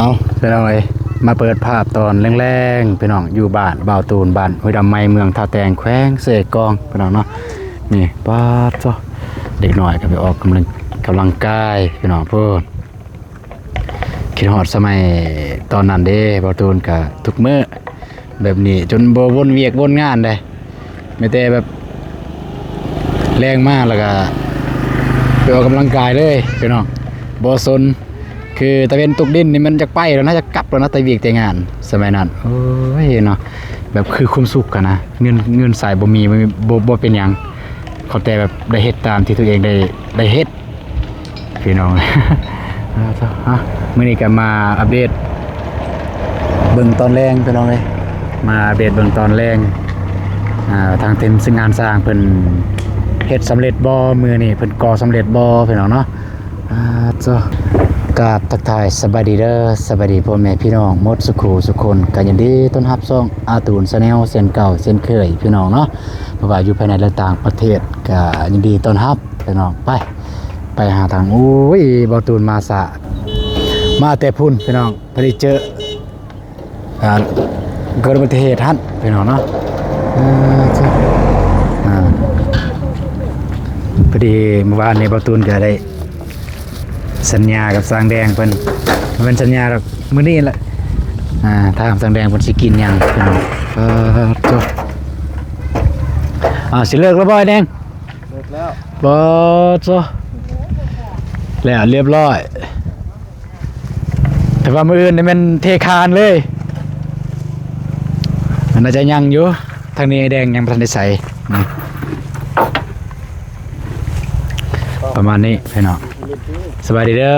เอาไปเลยมาเปิดภาพตอนแรงๆพี่น้องอยู่บ้านบ่าวตูนบ้านห้วยดำไม้เมืองท่าแตงแขวงเสกองพี่น้องเนาะนี่ป้าจ้ะเด็กหน่อยก็ไปออกกำลังกายพี่น้องเพื่อนคิดฮอดสมัยตอนนั้นเด้บ่าวตูนก็ทุกมื้อแบบนี้จนบ่วนเวียกวนงานได้ไม่แต่แบบแรงมากแล้วก็ไปออกกำลังกายเลยพี่น้องบ่สนคือตะเวนตกดินนี่มันจะไปแล้วน่าจะกลับแล้วนะตะเวียกแต่งานสมัยนั้นโอ้ยเนาะแบบคือความสุขกันนะเงินใส่บ่มีบ่เป็นหยังขอแต่แบบได้เฮ็ดตามที่ตัวเองได้เฮ็ดพี่น้อง มื้อนี้ก็มาอัปเดตเบิ่งตอนแรงพี่น้องเลยมาอัปเดตเบิ่งตอนแรงทางทีมซึ่งงานสร้างเพิ่นเฮ็ดสำเร็จบ่มื้อนี้เพิ่นก่อสำเร็จบ่พี่น้องเนาะจ้ากราบทักทายสบายดีเด้อสบายดีพ่อแม่พี่น้องหมดสุขสุคนก็ยินดีต้อนรับซ่องอาตูนชาแนลเส้นเก่าเส้นเคยพี่น้องเนาะบ่ว่าอยู่ภายในและต่างประเทศก็ยินดีต้อนรับพี่น้องไปหาทางโอ้ยบ่ตูนมาแต่พุ่นพี่น้องพอดีเจอเกิดอุบัติเหตุหั่นพี่น้องเนาะพอดีเมื่อวานนี้บ่ตูนก็ได้สัญญากับสร้างแดงเพิ่นเป็นสัญญาแบบมื้อนี้แหละทางสร้างแดงเพิ่นสิกินหยังพี่น้องจบสิเลิกแล้วบ่ไอ้แดงเลิกแล้วบ่จบแล้วเรียบร้อยแต่ว่ามื้ออื่นนี่มันเทคานเลยมันน่าจะยังอยู่ทางนี้ไอ้แดงยังบ่ทันได้ใส่ประมาณนี้พี่น้องสบายดีเด้อ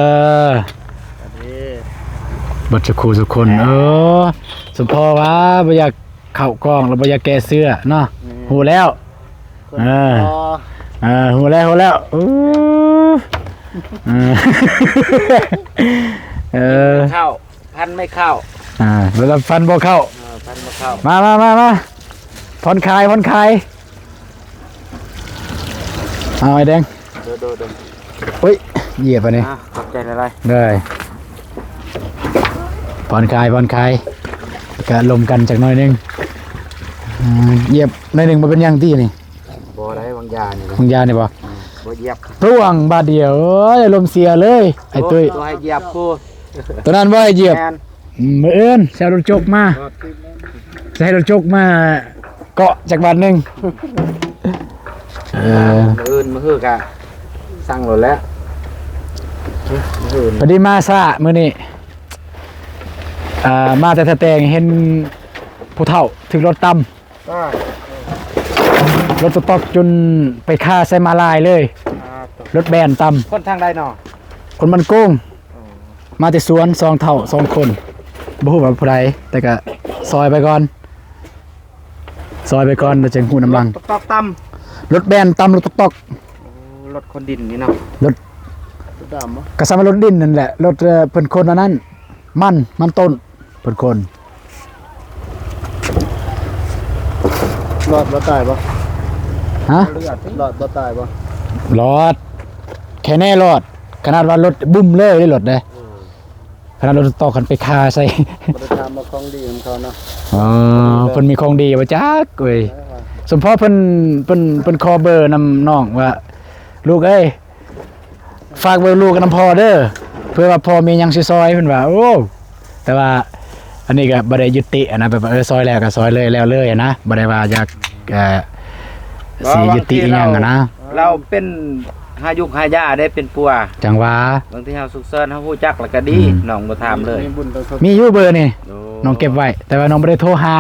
บัดครูทุกคนสมพอว่าบ่อยากเข้ากล้องแล้วบ่อยากแก้เสื้อเนาะหูแล้วหูแล้วเข้าพันไม่เข้าเวลาฟันบ่เข้าพันบ่เข้ามาผ่อนคลายเอาไอ้แดงดูเฮ้ยเหยียบอันนี้ขอบใจอะไรได้ผ่อนคลายก็ลมกันจากหน่อยนึงเหยียบหน่อยนึงมาเป็นยังที่นี่บ่ได้บางยานี่บ่เหยียบร่วงบาดเดียวลมเสียเลยไอ้ตุ้ยตัวให้เหยียบกูตัวนั้นว่าเหยียบมื้ออื่นใช้รถจกมาเกาะจากบ้านนึงมื้ออื่นมื้อกะสั่งหมดแล้วพอดีมาซะมื้อนี้มาแต่ตะแตงเห็นผู้เฒ่าถึงรถต่ำรถตกจนไปฆ่าใส่มาลายเลยรถแบนต่ำคนทางใดเนาะคนมันโกงมาแต่สวน2 เฒ่า 2 คนบ่ฮู้ว่าผู้ใดแต่ก็ซอยไปก่อนแล้วจึงฮู้น้ำลังตกต่ำรถแบนต่ำรถตกรถคนดินนี่เนาะรถดำบ่ก็สามารถรถดินนั่นแหละรถเพิ่นคนอันนั้นมันต้นเพิ่นคนรอดบ่ตายบ่ฮะรอดบ่ตายบ่รอดแค่แน่รอดขนาดว่ารถบุ้มเลยได้รถเด้ขนาดรถตกกันไปคาใส่บ่ได้ทำมาของดีของเขาเนาะเพิ่นมีของดีบ่จักเว้ยสมพอเพิ่นขอเบอร์นำน้องว่าลูกเอ้ยฝากเบอร์ลูกกับน้ำพ่อเด้อเพื่อว่าพ่อมีหยังสิซอยเพิ่นว่าโอ้แต่ว่าอันนี้ก็บ่ได้ยุตินะแบบซอยแล้วก็ซอยเลยแล้วเลยนะบ่ได้ว่าอยากสิยุติอีหยังนะเราเป็นหายุกหายาได้เป็นปัวจังว่าบางทีเฮาสุกเซินเฮาฮู้จักแล้วก็ดีน้องบ่ถามเลยมีอยู่เบอร์นี่น้องเก็บไว้แต่ว่าน้องบ่ได้โทรหา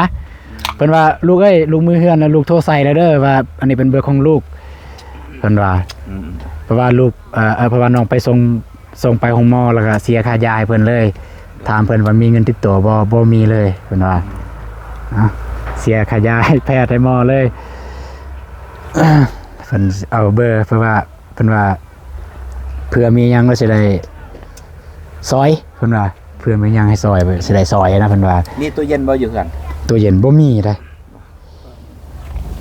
เพิ่นว่าลูกเอ้ยลูกมือเฮือนนะลูกโทรใส่แล้วเด้อว่าอันนี้เป็นเบอร์ของลูกเพิ่นว่าเพราะว่าลูกเพราะว่าน้องไปส่งไปห้องหมอแล้วก็เสียค่ายาให้เพิ่นเลยถามเพิ่นว่ามีเงินติดตัวบ่มีเลยเพิ่นว่าเสียค่ายาให้แพทย์ให้หมอเลยเพิ่นเอาเบอร์เพราะว่าเพิ่นว่าเพื่อมีหยังก็สิได้ซอยเพิ่นว่าเพื่อมีหยังให้ซอยสิได้ซอยนะเพิ่นว่ามีตู้เย็นบ่อยู่เฮือนตู้เย็นบ่มีเด้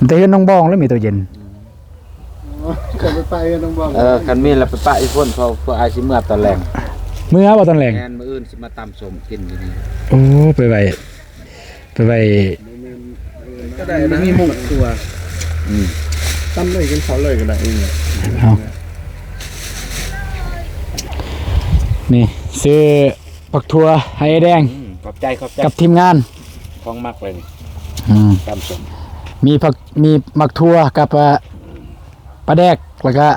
แต่เฮ็ดน้องบองแล้วมีตู้เย็นกันไปน้องบองคันมีแล้วไปปะอีพ่นพออายสิเมื่อตอนแรง เมื่อบ่ตอนแรง แม่นมื้ออื่นสิมาตำสมกินอยู่นี่ โอ้ไปไว้ ก็ได้นะมีหมูตัวตั้มเลยกันเขาเลยก็ได้เอง เอานี่ซื้อผักทั่วให้ไอ้แดง ขอบใจ กับทีมงาน ของมักเลยนี่ อืม ตำสม มีมักทั่วกับปลาแดกแล้วก็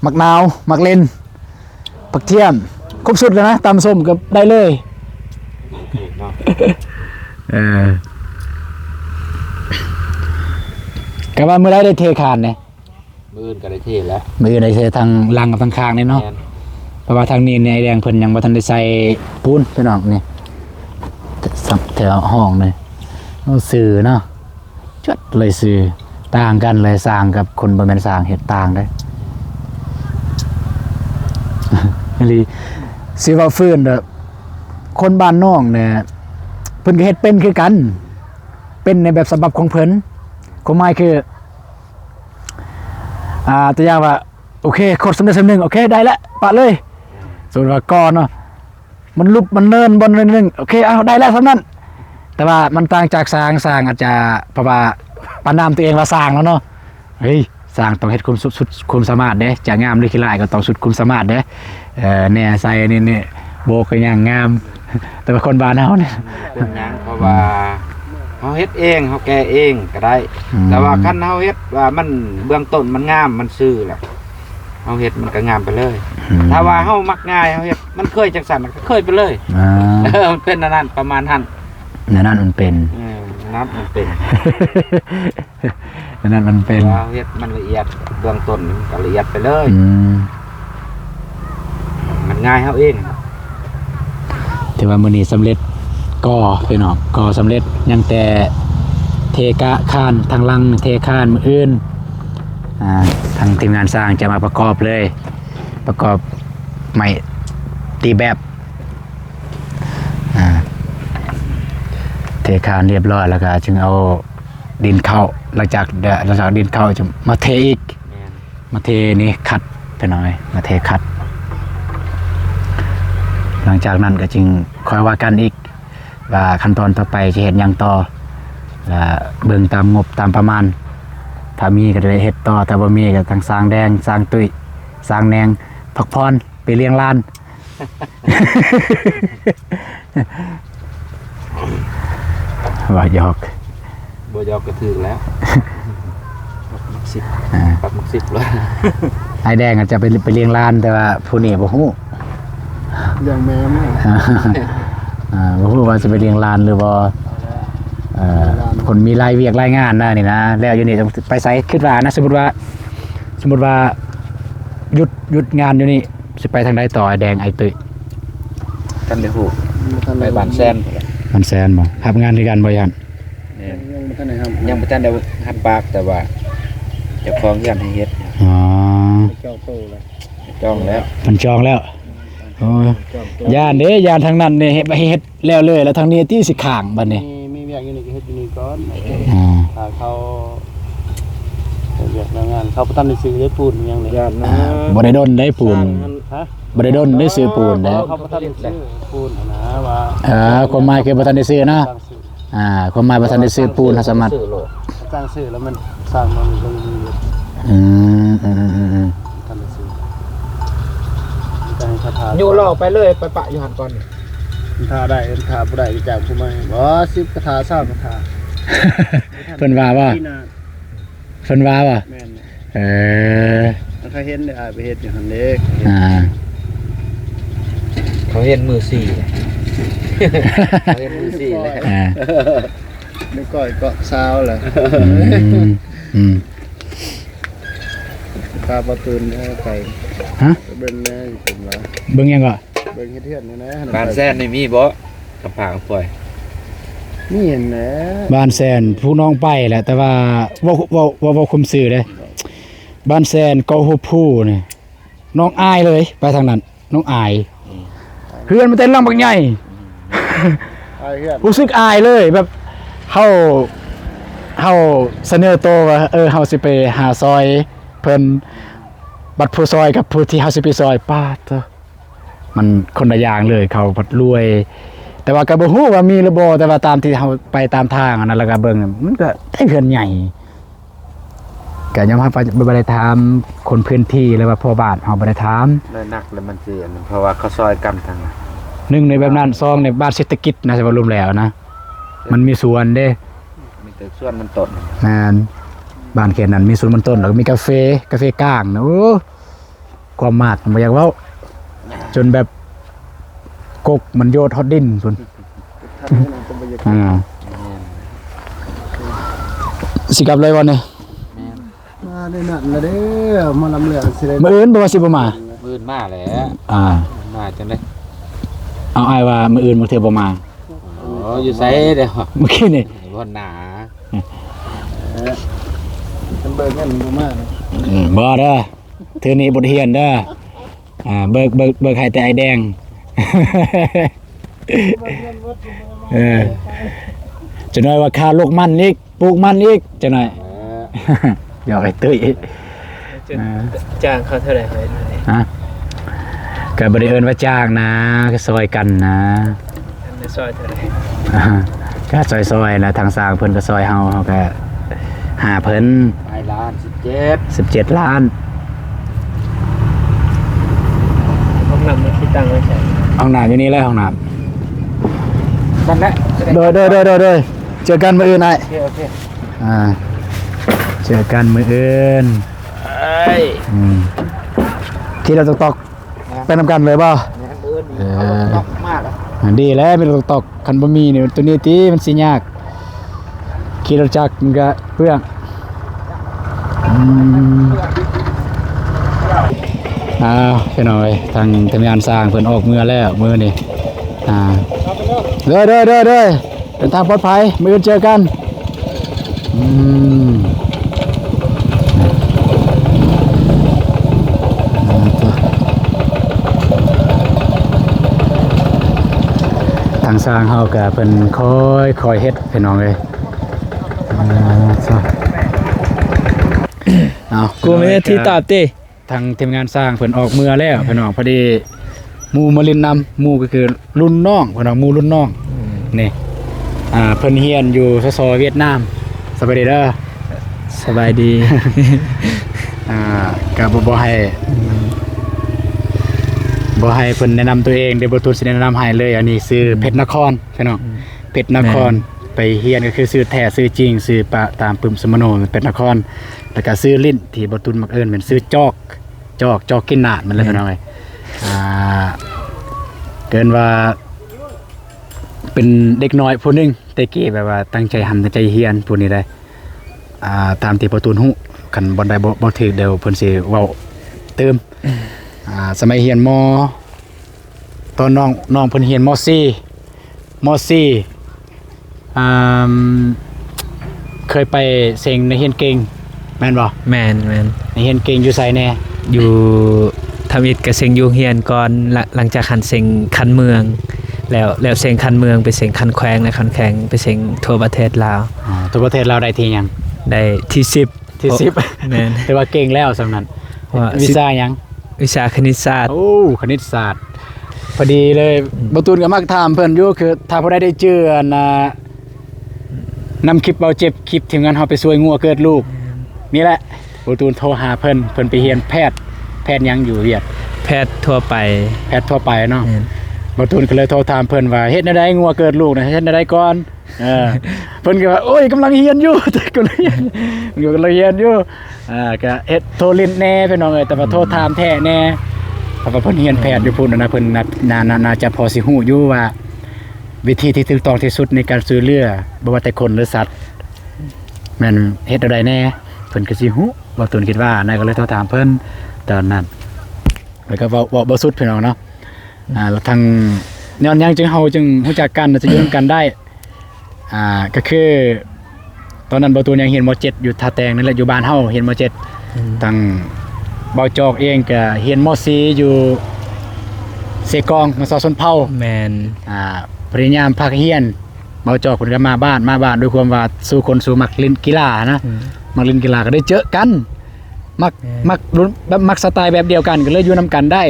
มักนาวมักเล่นผักเทียมครบสุดเลยนะตำส้มกับได้เลย เนาะ ก็ว่ามื้อไรได้เทคานเนี่ย มื้ออื่นก็ได้เทแล้ว มื้อได้เททางหลังกับทางข้างนี่เนาะ แม่น เพราะว่าทางนี้เนี่ยไอ้แดงเพิ่นยังบ่ทันได้ใส่ปูนพี่น้องนี่แถวห้องนี่เอาสื่อเนาะจัดเลยสื่อต่างกันเลยสร้างกับคนบ่แม่นสร้างเฮ็ดต่างได้ อีหลีสิว่าฟื้นเด้อคนบ้านนอกเนี่ยเพิ่นก็เฮ็ดเป็นคือกัน เป็นในแบบฉบับของเพิ่นความหมายคือตัวอย่างว่าโอเคกดสำเร็จสำนึงโอเคได้แล้วปะเลยส่วนว่าก่อนเนาะมันลุบมันเนินบนเนินนึงโอเคเอาได้แล้วสำนั้นแต่ว่ามันต่างจากสร้างอาจจะเพราะว่าปานนามตัวเองว่าสร้างแล้วเนาะเฮ้ยสร้างต้องเฮ็ดสุดความสามารถเด้จะงามหรือขี้ร้ายก็ต้องสุดความสามารถเด้เนี่ยใส่นี่โบกก็ยังงาม แต่ว่าคนบ้านเฮาเนี่ย เป็นหยังเพราะว่าเฮาเฮ็ดเองเฮาแก้เองก็ได้ แต่ว่าคันเฮาเฮ็ดว่ามันเบื้องต้นมันงามมันซื่อแหละเฮาเฮ็ดมันก็งามไปเลย ถ้าว่าเฮามักง่ายเฮาเฮ็ดมันเคยจังซั่นมันก็เคยไปเลย มันเป็นอันนั้นประมาณนั้น นั่นมันเป็น นับมันเป็น นั่นมันเป็น ว่าเฮ็ดมันละเอียดเบื้องต้นมันก็ละเอียดไปเลย มันง่ายเฮาเอง ถือว่ามื้อนี้สำเร็จก่อพี่น้องก่อสำเร็จยังแต่เทกะคานทางลังเทคานมื้ออื่นทางทีมงานสร้างจะมาประกอบเลย ประกอบใหม่ตีแบบเทคานเรียบร้อยแล้วก็จึงเอาดินเข้าหลังจากดินเข้าจะมาเทอีกมาเทนี่คัดไปหน่อยมาเทคัดหลังจากนั้นก็จึงคอยว่ากันอีกว่าขั้นตอนต่อไปจะเห็นอย่างต่อเบิ่งตามงบตามประมาณถ้ามีก็จะได้เฮ็ดต่อแต่บ่มีก็ต้องสร้างแดงสร้างตุ้ยสร้างแนงพักพรไปเลี้ยงลาน ว่าหยอก บ่ยอกก็ถึกแล้วมัก10ปรับมัก10แล้ว ไอ้แดงอาจจะไปเลี้ยงลานแต่ว่าผู้นี้บ่ฮู้ อย่างแม่แม่ บ่ฮู้ว่าจะไปเลี้ยงลานหรือบ่คนมีรายเวียกรายงานนะนี่นะแล้วอยู่นี่ต้องไปไสคิดว่านะสมมุติว่าหยุดงานอยู่นี่สิไปทางใดต่อไอ้แดงไอ้ตุ้ย กันได้ฮู้ไปบ้านแซน มันแซนบ่รับงานด้วยกันบ่ยัน ยังไม่ทันไหนครับ ยังบ่ทันได้หับปากแต่ว่าเจ้าของเฮือนให้เฮ็ด อ๋อ เจ้าโตเลย จองแล้ว มันจองแล้วโอ้ย่านเด้ย่านทางนั้นนี่เฮ็ดแล้วเลยแล้วทางนี้ที่สิข้างบัดนี้ มีเวียกอยู่นี่ก็เฮ็ดอยู่นี่ก่อน อ๋อ ถ้าเขาเวียกงานเขาบ่ทันได้ซื้อได้ปูนยังนี่ บ่ได้ดนได้ปูน ฮะ บ่ได้ดนได้ซื้อปูนแล้ว เขาบ่ทันได้ซื้อปูนนะว่า ความหมายคือบ่ทันได้ซื้อนะ สร้างซื้อ ความหมายบ่ทันได้ซื้อปูนสามารถ ซื้อโลด สร้างซื้อแล้วมันสร้างมันก็มี อืม ทันได้ซื้อจะให้คาถา อยู่รอไปเลยไปปะอยู่หันก่อน คาถาได้คาถาบ่ได้จากผู้ใหม่บ่10คาถา20คาถา เพิ่นว่าว่า ที่น่ะ เพิ่นว่าว่า แม่น เ เคยเห็นได้ไปเฮ็ดอยู่หั่นเด้ เขาเห็นมือ4เขาเห็นมือ4เลย นึกก้อยก็ซาวแหละ ตาประตูนไป ฮะ เบิ่งแม่อยู่ผมละ เบิ่งยังก็ เบิ่งเฮ็ดเทือนนี่นะ บ้านแซนนี่มีบ่กับผางปล่อย นี่เห็นแหละ บ้านแซนผู้น้องไปแหละแต่ว่าคุมสื่อเลยบ้านแซนเกาฮูผู้นี่น้องอายเลยไปทางนั้นน้องอายเพื่อนมันเต้นลำบักใหญ่ ไอ้เฮือน รู้สึกอายเลยแบบเฮาเสนอตัวว่าเฮาสิไปหาซอยเพิ่นบัดผู้ซอยกับผู้ที่เฮาสิไปซอยป้าเถอะ มันคนละอย่างเลยเขาพัดรวย แต่ว่าก็บ่ฮู้ว่ามีหรือบ่แต่ว่าตามที่เฮาไปตามทางอันนั้นแล้วก็เบิ่งมันก็ได้เฮือนใหญ่ก็ยังบ่ได้ถามคนพื้นที่เลยว่าพ่อบ้านเฮาบ่ได้ถาม เลยหนักเลยมันสิอันนั้นเพราะว่าเขาซอยกันทาง หนึ่งในแบบนั้นซองในบ้านเศรษฐกิจนะสิว่ารวมแล้วนะมันมีสวนเด้ มีแต่ส่วนมันต้น แม่นบ้านเขตนั้นมีสวนมันต้นแล้วก็มีกาแฟก้างนะโอ้ความมากบ่อยากเว้าจนแบบกกมันโยดฮอดดินพุ่นสิกลับเลยวันนี้ มาได้นั่นละเด้อมาลำเลือสิได้ มื้ออื่นบ่ว่าสิบ่มา มื้อมาแหละ มาจังได๋ เอาอ้ายว่ามื้ออื่นบ่เทื่อบ่มา อ๋ออยู่ไสเด้อ เมื่อกี้นี่ บ่หนา มันเบิ่งเงินบ่มาเนาะ บ่เด้อเทื่อนี้บ่ได้เรียนเด้อเบิกให้แต่ไอ้แดง จะน้อยว่าค่าลูกมันอีกปลูกมันอีกจะน้อย อยากไอ้ตุ้ย จ้างเขาเท่าไหร่ให้ ฮะก็บ่ได้เอิ้นว่าจ้างนะก็ซอยกันนะ ในซอยเท่าไหร่ ก็ซอยๆนะทางสร้างเพิ่นก็ซอยเฮาก็หาเพิ่น ปลายล้าน17 17 ล้าน ห้องน้ำมันคิดตังค์ไว้ใช่ ห้องน้ำอยู่นี่เลยห้องน้ นั่นแหละ ำโดยเจอกันมื้ออื่นไอ้ โอเค เจอกันมื้ออื่น เอ้ย คิดเราตกไปนำกันเลยบ่ งานอื่นนี่เขาตกมากอ่ะ ดีแล้วเป็นตกคันบ่มีนี่ตัวนี้ติมันสิยากขี่รถจักรมันก็เปลืองพี่น้อยทางทีมงานสร้างเพิ่นออกมือแล้วมือนี่เด้อเดินทางปลอดภัยมื้ออื่นเจอกันทางสร้างเฮาก็เพิ่นคอยเฮ็ดพี่น้องเอ้ยกูไม่ได้ที่ตอบติ ทางทีมงานสร้างเพิ่นออกเมื่อแล้วพี่น้องพอดีหมู่มาลินนำหมู่ก็คือรุ่นน้องพี่น้องหมู่รุ่นน้องนี่เพิ่นเฮียนอยู่สเวียดนามสบายดีเด้อ สบายดี ก็บ่ให้เพิ่นแนะนำตัวเองเดี๋ยวบ่ตูนสิแนะนำให้เลยอันนี้ชื่อเพชรนครพี่น้องเพชรนครไปเฮียนก็คือชื่อแท้ชื่อจริงชื่อปะตามปึ้มสมโนเพชรนครแล้วก็ชื่อลิ้นที่บ่ตูนมักเอิ้นเป็นชื่อจอกกินนาดมันเลยพี่น้องเอ้ยเกินว่าเป็นเด็กน้อยผู้หนึงแต่กี้แบบว่าตั้งใจตั้งใจเฮียนผู้นี้ได้ตามที่บ่ตูนฮู้คันบ่ได้บ่ถูกเดี๋ยวเพิ่นสิเว้าเติมสมัยเฮียนม.ตอนน้องเพิ่นเฮียนม.4เคยไปเซ็งในเฮียนเก่งแม่นบ่ แมน ในเฮียนเก่งอยู่ไสแน่ อยู่ทำอิฐกับเซ็งอยู่เฮียนก่อนหลังจากหันเซ็งคันเมืองแล้วเซ็งคันเมืองไปเซ็งคันแขวงและคันแข่งไปเซ็งทั่วประเทศลาว ทั่วประเทศเราได้ที่หยัง ได้ที่10 ที่10 แม่น แต่ว่าเก่งแล้วสำนั้น ว่า วิชาหยัง วิชาคณิตศาสตร์ โอ้คณิตศาสตร์พอดีเลยบ่ตูนก็มักถามเพิ่นอยู่คือถ้าผู้ใดได้เจอนำคลิปเบาเจ็บคลิปทีมงานเฮาไปช่วยงัวเกิดลูกนี่แหละบ่ตูนโทรหาเพิ่นไปเรียนแพทย์หยังอยู่เวียด แพทย์ทั่วไป แพทย์ทั่วไปเนาะ แม่น บ่ตูนก็เลยโทรถามเพิ่นว่าเฮ็ดแนวใดงัวเกิดลูกนะเฮ็ดแนวใดก่อนเพิ่นก็ว่าโอ้ยกำลังเรียนอยู่ แต่ก็เลยอยู่กำลังเรียนอยู่ก็เฮ็ดโทรลิ้นแน่พี่น้องเอ้ยแต่ว่าโทรถามแท้แน่เพราะว่าเพิ่นเรียนแพทย์อยู่พุ่นนะเพิ่นน่าจะพอสิฮู้อยู่ว่าวิธีที่ถูกต้องที่สุดในการช่วยเหลือบ่ว่าแต่คนหรือสัตว์แม่นเฮ็ดแนวใดแน่เพิ่นก็สิฮู้บ่ตูนคิดว่านายก็เลยโทรถามเพิ่นตอนนั้นแล้วก็เว้าบ่สุดพี่น้องเนาะแล้วทางแนวยังจึงเฮาจึงรู้จักกันจะอยู่ร่วมกันได้ก็คือตอนนั้นบ่ตูนยังเรียนม.7 อยู่ท่าแตงนั่นแหละอยู่บ้านเฮาเรียนม.7ทางเบาจอกเองก็เรียนม.4 อยู่เสกองม.สนเผา แมน พยายามภาคเรียนเบาจอกเพิ่นก็มาบ้านด้วยความว่าสู่คนสู่มักเล่นกีฬานะมักเล่นกีฬาก็ได้เจอกันมักรุ่นแบบมักสไตล์แบบเดียวกันก็เลยอยู่นํกันได้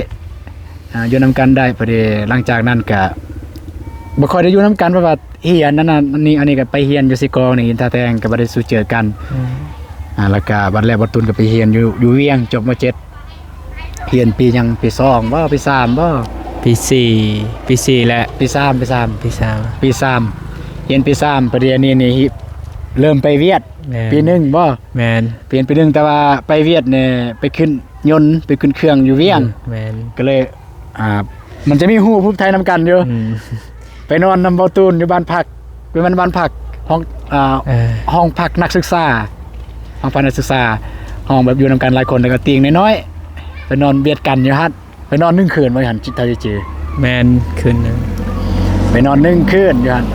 อยู่นํกันได้พอดีหลังจากนั้นก็บ่ค่อยได้อยู่นํกันเพราะว่าเฮียนนั่นน่ะอันนี้ก็ไปเฮียนอยู่สิกองนี่อินทาแตงก็บ่ได้สู่เจอกันแล้วก็บัดแรกบัดตุนก็ไปเฮียนอยู่เวียงจบม7เฮียนปียังปี2บ่ปี3บ่ ปี4ปี4และปี3ปี3ปี3เฮียนปี3ประเดี๋ยวนี้เริ่มไปเวียดปี1บ่แม่นเปลี่ยนปี1แต่ว่าไปเวียดเนี่ยไปขึ้นยนต์ไปขึ้นเครื่องอยู่เวียงแม่นก็เลยมันจะมีฮู้ผู้ไทยนำกันอยู่ไปนอนนำเบาตูนอยู่บ้านพักเป็นบ้านพักห้องห้องพักนักศึกษาห้องพักนักศึกษาห้องแบบอยู่นำกันหลายคนแล้วก็เตียงน้อยๆไปนอนเบียดกันอยู่ฮั่นไปนอน1คืนบ่หันจิตใจจือแม่นคืนนึงไปนอน1คืนอยู่ฮั่น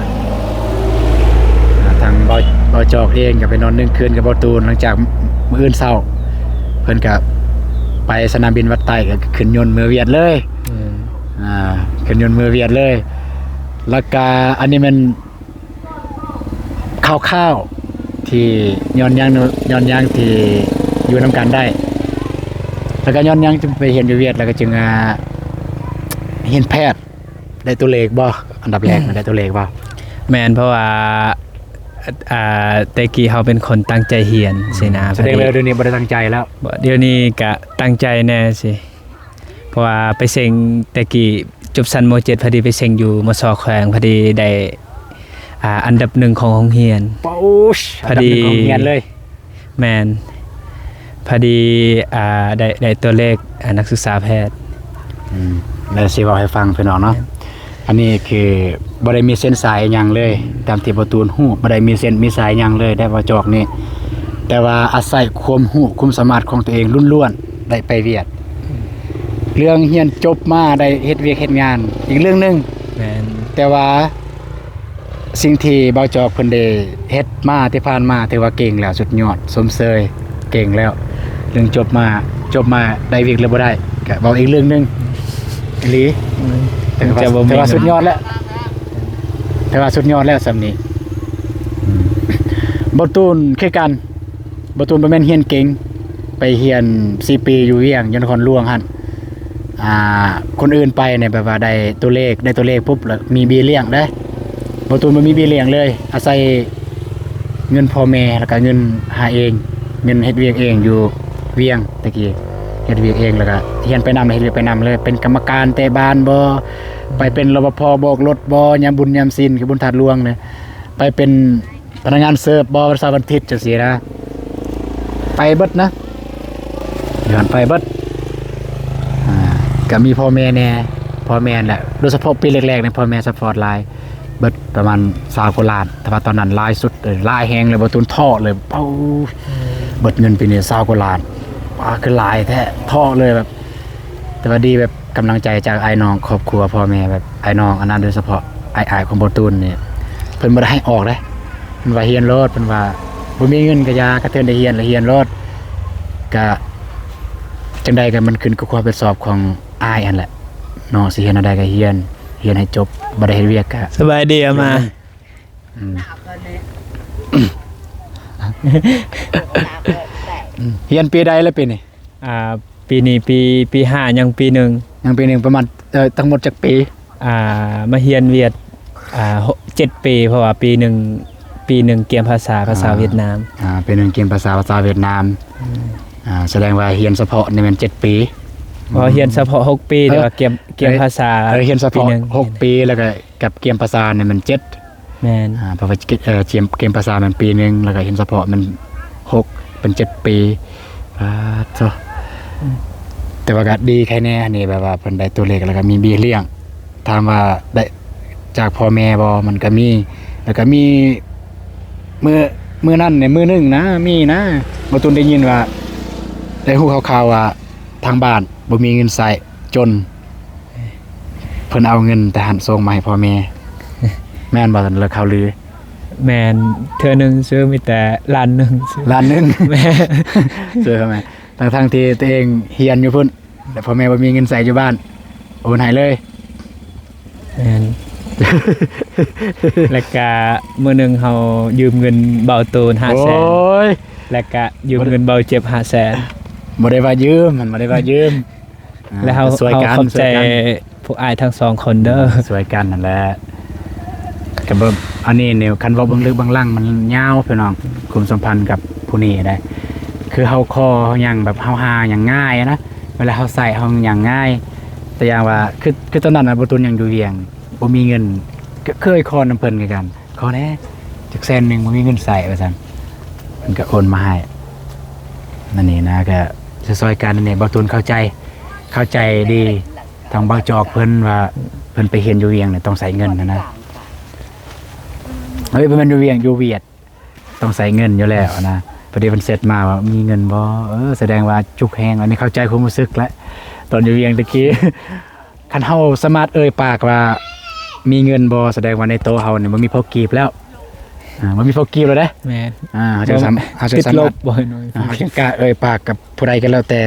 ทางเบาจอกเองก็ไปนอน1คืนกับเบาตูนหลังจากมื้ออื่นเช้าเพิ่นก็ไปสนามบินวัดไต่ก็ขึ้นยนต์มือเวียดเลยขึ้นยนต์มือเวียดเลยแล้วก็อันนี้มันข้าวที่ย้อนยังที่อยู่นํกันได้แล้วก็ย้อนยังจึงไปเห็นอยู่เวียดแล้วก็จึงเห็นแพทย์ได้ตัวเลขบ่อันดับแรกได้ตัวเลขบ่แม่นเพราะว่าแต่กี้เขาเป็นคนตั้งใจเรียนสินะแสดงว่าเดี๋ยวนี้บ่ได้ตั้งใจแล้วเดี๋ยวนี้ก็ตั้งใจแน่สิเพราะว่าไปเซ็งแต่กี้จบชั้นม.7 พอดีไปเซ็งอยู่ม.แขวงพอดีได้อันดับ1ของโรงเรียนพอดีของโรงเรียนเลยแม่นพอดีได้ตัวเลขนักศึกษาแพทย์แล้วสิเว้าให้ฟังพี่น้องเนาะอันนี้คือบ่ได้มีเส้นสายหยังเลยตามที่ประตูนฮู้บ่ได้มีเส้นมีสายหยังเลยได้ว่าจอกนี่แต่ว่าอาศัยความรู้ความสามารถของตัวเองล้วนๆได้ไปเวียดเรื่องเรียนจบมาได้เฮ็ดเวียกเฮ็ดงานอีกเรื่องนึงแม่นแต่ว่าสิ่งที่เบาจอกเพิ่นได้เฮ็ดมาที่ผ่านมาถือว่าเก่งแล้วสุดยอดสมเชยเก่งแล้วเรื่องจบมาได้เวียกหรือบ่ได้ก็เว้าอีกเรื่องนึงอีหลีแต่ว่าสุดยอดแล้วสำนี้บ่ตูนคือกันบ่ตูนบ่แม่นเรียนเก่งไปเรียน4ปีอยู่เวียงยนครหลวงหั่นคนอื่นไปเนี่ยแบบว่าได้ตัวเลขปุ๊บแล้วมีเบี้ยเลี้ยงได้บ่ตูนบ่มีเบี้ยเลี้ยงเลยอาศัยเงินพ่อแม่แล้วก็เงินหาเองเงินเฮ็ดเวียกเองอยู่เวียงตะกี้เฮ็ดเวียกเองแล้วก็เรียนไปนำเฮ็ดเวียกไปนำเลยเป็นกรรมการแต่บ้านบ่ไปเป็นรปภโบกรถบ่ยามบุญยามศีลคือบุญถาดหลวงเนี่ยไปเป็นพนักงานเสิร์ฟบ่วันเสาร์วันอาทิตย์จังซี่นะไปเบิดนะย้อนไปเบิดก็มีพ่อแม่แน่พ่อแม่แหละโดยเฉพาะปีแรกๆเนี่ยพ่อแม่ซัพพอร์ตหลายเบิดประมาณ20กว่าล้านแต่ว่าตอนนั้นหลายสุดเลยหลายแฮงเลยบ่ตุนท่อเลยเป้าเบิดเงินปีนี้20กว่าล้านคือหลายแท้ท่อเลยแบบแต่ว่าดีแบบกำลังใจจากไอ้น้องครอบครัวพ่อแม่แบบไอ้น้องอันนั้นโดยเฉพาะไอ้ของบ่ตูนนี่เพิ่นบ่ได้ให้ออกเด้เพิ่นว่าเรียนรถเพิ่นว่าบ่มีเงินก็ยากระเทือนได้เรียนรถก็จังใดก็มันขึ้นกับความเป็นสอบของอ้ายอันแหละน้องสิเฮ็ดได้ก็เรียนให้จบบ่ได้เฮ็ดเวียกก็สบายดีมาเรียนปีใดแล้วปีนี้ปีนี้ปี5ยังปี1ประมาณทั้งหมดจักปีมาเรียนเวียด7ปีเพราะว่าปี1เรียนภาษาเวียดนามปี1เรียนภาษาเวียดนามแสดงว่าเรียนเฉพาะนี่มัน7ปีพอเรียนเฉพาะ6ปีแต่ว่าเรียนภาษาเรียนเฉพาะ6ปีแล้วก็กับเรียนภาษานี่มัน7แม่นเพราะว่าเรียนภาษามันปีนึงแล้วก็เรียนเฉพาะมัน6เป็น7ปีแต่ว่าก็ดีแค่แน่นี่แบบว่าเพิ่นได้ตัวเลขแล้วก็มีเบี้ยเลี้ยงถามว่าได้จากพ่อแม่บ่มันก็มีแล้วก็มีมื้อนั้นเนี่ยมื้อนึงนะมีนะบ่ตุนได้ยินว่าได้ฮู้ข่าวๆว่าทางบ้านบ่มีเงินใช้จนเพิ่นเอาเงินแต่หันส่งมาให้พ่อแม่แม่นบ่แล้วข่าวลือแม่นเทื่อนึงซื้อมีแต่ล้านนึงแม่ซื้อแม่ทั้งที่ตัวเองเรียนอยู่พุ่นแต่พ่อแม่บ่มีเงินใช้อยู่บ้านโอนให้เลยแม่นแล้วก็มื้อนึงเฮายืมเงินเบาตูน 500,000 โอ้ยแล้วก็ยืมเงินเบาเจ็บ 500,000บ่ได้ว่ายืมมันบ่ได้ว่ายืม แล้วเขา ช่วยกัน ขอบใจ ช่วยกัน พวกอ้ายทั้งสองคนเด้อ สวยกันนั่นแหละก็บ่อันนี้เนี่ยคันเว้าเบิ่งลึกเบางล่างมันยาวพี่น้องความสัมพันธ์กับผู้นี้ได้ คือเฮาคอเฮาหยังแบบเฮาหาหยังง่ายอะนะเวลาเฮาใส่เฮาหยังง่าย แต่อย่างว่าคือตอนนั้นน่ะบ่ตุนยังอยู่เวียงบ่มีเงินก็เคยขอน้ำเพิ่นคือกันขอแหน่จักแสนหนึงบ่มีเงินใส่ว่าซั่นเพิ่นก็โอนมาให้นั่นนี่นะก็ซอยๆกันนั่นนี่บ่ตุนเข้าใจดีทางบ่าวจอกเพิ่นว่าเพิ่นไปเห็นอยู่เวียงเนี่ยต้องใส่เงินนะเฮ้ยเพิ่นอยู่เวียงอยู่เวียดต้องใส่เงินอยู่แล้วนะพอดีเพิ่นเสร็จมาว่ามีเงินบ่แสดงว่าจุกแฮงอันนี้เข้าใจความรู้สึกแล้วตอนอยู่เวียงตะกี้ คันเฮาสามารถเอ่ยปากว่ามีเงินบ่แสดงว่าในโตะเฮานี่บ่มีพอกีบแล้วบ่มีพอกีบแล้วเด้ แม่น เฮาจะติดล สามาร บ ถ บ่น้อย เฮาจะกล้าเอ่ยปากกับผู้ใดก็แล้วแต่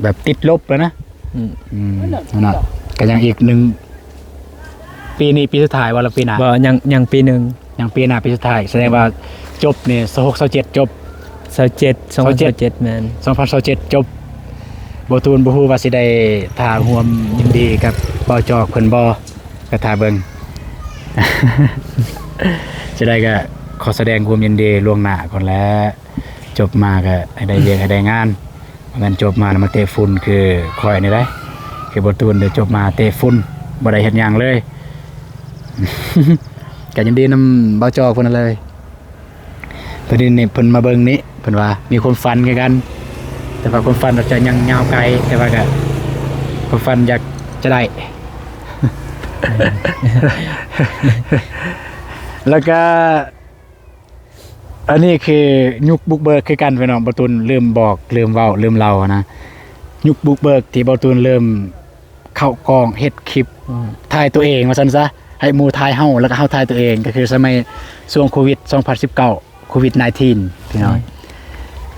แบบติดลบแล้วนะ อืม นั่นน่ะก็ยังอีกหนึ่งปีนี้ปีสุดท้ายว่าละปีหน้า บ่ยังปีหนึง ยังปีหน้าปีสุดท้ายแสดงว่าจบนี่26 27จบ 27แม่น 2027จบบ่ตูนบ่ฮู้ว่าสิได้ท่าร่วมยินดีกับบ่าวจอกเพิ่นบ่ก็ท่าเบิ่ง จะได้ก็ขอแสดงความยินดีล่วงหน้าก่อนแล้วจบมาก็ให้ได้เวียกให้ได้งานบ่แม่นจบมาแล้วมาเตะฝุ่นคือข่อยนี่ได้คือบ่ตูนเดี๋ยวจบมาเตะฝุ่นบ่ได้เฮ็ดหยังเลย ก็ยินดีนำบ่าวจอกเพิ่นนั่นเลยตอนนี้นี่เพิ่นมาเบิ่งนี้เพิ่นว่ามีความฝันคือกัน แต่ว่าความฝันอาจจะยังยาวไกลแต่ว่าก็ความฝันอยากจะได้ แล้วก็อันนี้คือยุคบุกเบิกคือกันพี่น้องบ่ตูนลืมบอกลืมเว้าลืมเล่านะยุคบุกเบิกที่บ่ตูนเริ่มเข้ากองเฮ็ดคลิปถ่ายตัวเองว่าซั่นซะให้หมู่ถ่ายเฮาแล้วก็เฮาถ่ายตัวเองก็คือสมัยช่วงโควิด2019โควิด19พี่น้อง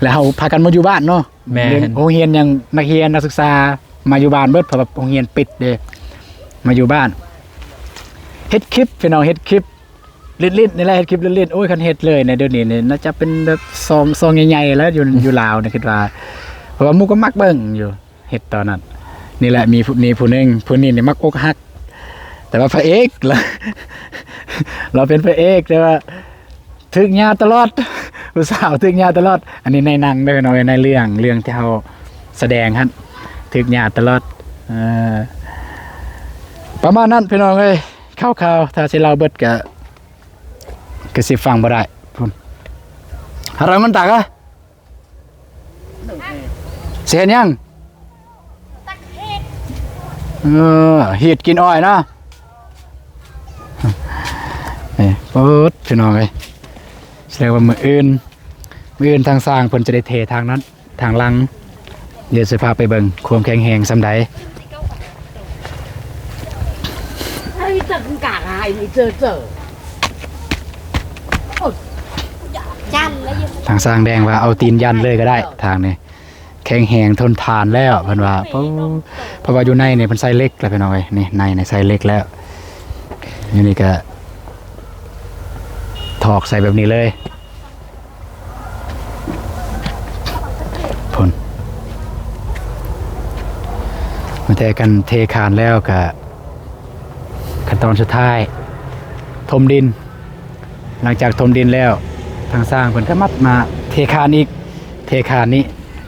แล้วเฮาพากันมาอยู่บ้านเนาะ แม่น โรงเรียนยังนักเรียนนักศึกษามาอยู่บ้านเบิดเพราะว่าโรงเรียนปิดเด้มาอยู่บ้านเฮ็ดคลิปพี่น้องเฮ็ดคลิปลิ้นๆนี่แหละเฮ็ดคลิปลิ้นๆโอ้ยคันเฮ็ดเลยในเดี๋ยวนี้นี่น่าจะเป็นแบบซองใหญ่ๆแล้วอยู่ลาวนี่คิดว่าเพราะว่าหมู่ก็มักเบิ่งอยู่เฮ็ดตอนนั้นนี่แหละมีผู้หนึงผู้นี้นี่มักอกหักแต่ว่าพระเอกล่ะ เราเป็นพระเอกแต่ว่าถึกยาตลอด ผู้สาวถึกยาตลอด อันนี้ในหนังเด้อเนาะในเรื่องที่เฮาแสดงครับถึกยาตลอดประมาณนั้นพี่น้องเอ้ยคร่าวๆถ้าสิเล่าเบิดก็สิฟังบ่ได้พุ่นหาเรามันตักอ่ะเสียนยังเฮ็ดกินอ้อยเนาะนี่ปึ๊ดพี่น้องเอ้ยแสดงว่ามื้ออื่นทางสร้างเพิ่นจะได้เททางนั้นทางหลังเดี๋ยวสิพาไปเบิ่งความแข็งแรงซำใด Hay tận cả ngày thì chờ Ôi Chăm lấy vô ทางสร้างแดงว่าเอาตีนยันเลยก็ได้ทางนี้แข็งแรงทนทานแล้วเพิ่นว่าเพราะว่าอยู่ในนี่เพิ่นใส่เหล็กแล้วพี่น้องเอ้ยนี่ในใส่เหล็กแล้วอยู่นี่ก็ถอกใส่แบบนี้เลยพ่นมาแต่กันเทคานแล้วก็ขั้นตอนสุดท้ายถมดิน หลังจากถมดินแล้วทางสร้างเพิ่นก็มัดมาเทคานอีกเทคานนี้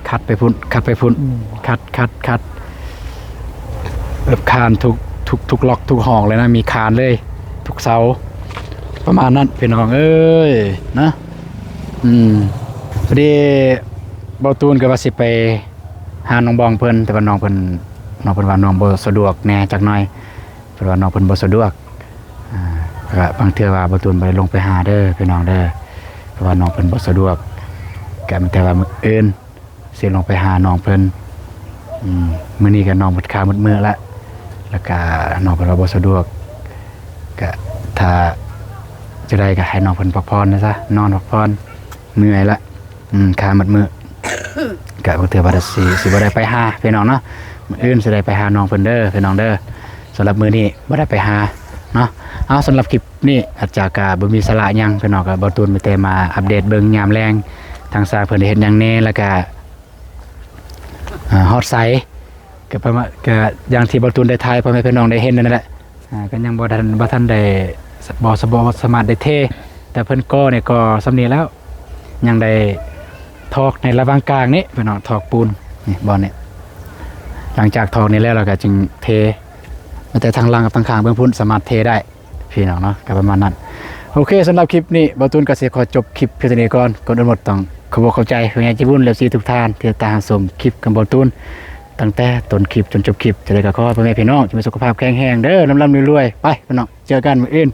คัดไปพุ่นคัดแบบคานทุกล็อกทุกห้องเลยนะมีคานเลยทุกเสาประมาณนั้นพี่น้องเอ้ยนะพอดีเบาตูนก็ว่าสิไปหาน้องบองเพิ่นแต่ว่าน้องเพิ่นว่าน้องบ่สะดวกแหน่จักหน่อยเพราะว่าน้องเพิ่นบ่สะดวกก็บางเทื่อว่าเบาตูนบ่ได้ลงไปหาเด้อพี่น้องเด้อเพราะว่าน้องเพิ่นบ่สะดวกก็มีแต่ว่ามื้ออื่นสิลงไปหาน้องเพิ่นมื้อนี้ก็น้องหมดค่าหมดมื้อละแล้วก็น้องเพิ่นว่าบ่สะดวกก็ถ้าจะได้ก็ให้น้องเพิ่นพักผ่อนนะซะนอนพักผ่อนเหนื่อยละค่าหมดมื้อ ก็บางเทื่อว่าสิบ่ได้ไปหาพี่น้องเนาะมื้ออื่นสิได้ไปหาน้องเพิ่นเด้อพี่น้องเด้อสำหรับมื้อนี้บ่ได้ไปหาเนาะเอาสำหรับคลิปนี้อาจจะก็บ่มีสาระหยังพี่น้องก็บ่ตูนมีแต่มาอัปเดตเบิ่งยามแลงทางสร้างเพิ่นได้เฮ็ดหยังแน่แล้วก็ฮอดไซ ก็ประมาณก็อย่างที่บ่ตูนได้ทายพ่อแม่พี่น้องได้เห็นนั่นแหละก็ยังบ่ทันได้สามารถได้เทแต่เพิ่นก่อเนี่ยก็สำเนีแล้วยังได้ทอกในระหว่างกลางนี้พี่น้องทอกปูนนี่บ่เนี่ยหลังจากทอกนี้แล้วเราก็จึงเทแต่ทางล่างกับทางข้างเบื้องพุ่นสามารถเทได้พี่น้องเนาะก็ประมาณนั้นโอเคสำหรับคลิปนี้บ่ตูนก็สิขอจบคลิปเพียงเท่านี้ก่อนก่อนอื่นหมดต้องขอบอกเข้าใจเพื่อนจิบุญและสีทุกท่านที่ตามชมคลิปกับบ่ตูนตั้งแต่ต้นคลิปจนจบคลิปจะได้ก็ขอให้พ่อแม่พี่น้องมีสุขภาพแข็งแรงเด้อร่ำรวยๆไปพี่น้องเจอกันมื้ออื่น